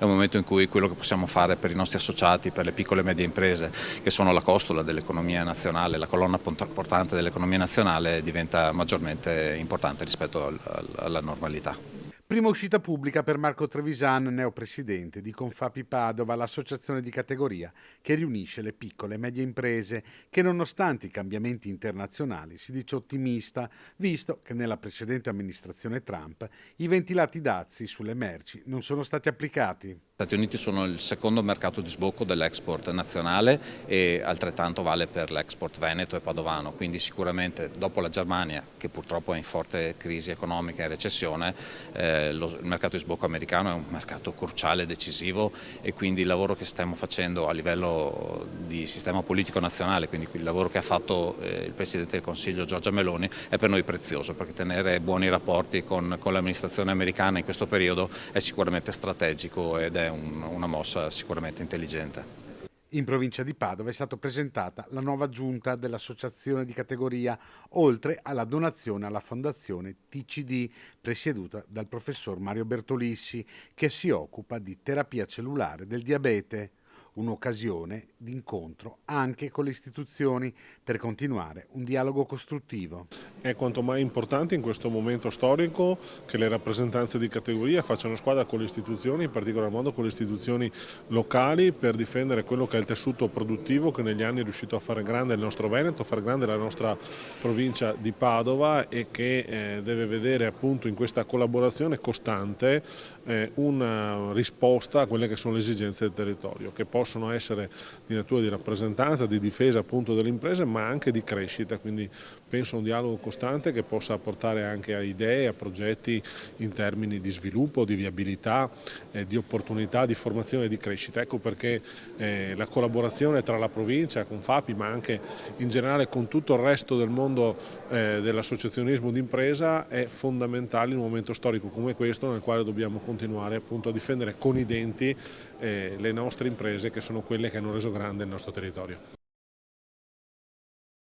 è un momento in cui quello che possiamo fare per i nostri associati, per le piccole e medie imprese, che sono la costola dell'economia nazionale, la colonna portante dell'economia nazionale, diventa maggiormente importante rispetto alla normalità. Prima uscita pubblica per Marco Trevisan, neopresidente di Confapi Padova, l'associazione di categoria che riunisce le piccole e medie imprese, che nonostante i cambiamenti internazionali si dice ottimista, visto che nella precedente amministrazione Trump i ventilati dazi sulle merci non sono stati applicati. Gli Stati Uniti sono il secondo mercato di sbocco dell'export nazionale e altrettanto vale per l'export veneto e padovano, quindi sicuramente dopo la Germania, che purtroppo è in forte crisi economica e recessione, il mercato di sbocco americano è un mercato cruciale, decisivo, e quindi il lavoro che stiamo facendo a livello di sistema politico nazionale, quindi il lavoro che ha fatto il Presidente del Consiglio Giorgia Meloni, è per noi prezioso, perché tenere buoni rapporti con l'amministrazione americana in questo periodo è sicuramente strategico ed è una mossa sicuramente intelligente. In provincia di Padova è stata presentata la nuova giunta dell'associazione di categoria, oltre alla donazione alla fondazione TCD, presieduta dal professor Mario Bertolissi, che si occupa di terapia cellulare del diabete. Un'occasione di incontro anche con le istituzioni per continuare un dialogo costruttivo. È quanto mai importante in questo momento storico che le rappresentanze di categoria facciano squadra con le istituzioni, in particolar modo con le istituzioni locali, per difendere quello che è il tessuto produttivo che negli anni è riuscito a fare grande il nostro Veneto, a fare grande la nostra provincia di Padova, e che deve vedere appunto in questa collaborazione costante una risposta a quelle che sono le esigenze del territorio, che possono essere di natura di rappresentanza, di difesa appunto delle imprese, ma anche di crescita, quindi penso a un dialogo costante che possa portare anche a idee, a progetti in termini di sviluppo, di viabilità, di opportunità, di formazione e di crescita. Ecco perché la collaborazione tra la provincia, con Fapi, ma anche in generale con tutto il resto del mondo dell'associazionismo d'impresa è fondamentale in un momento storico come questo, nel quale dobbiamo continuare appunto a difendere con i denti le nostre imprese, che sono quelle che hanno reso grande il nostro territorio.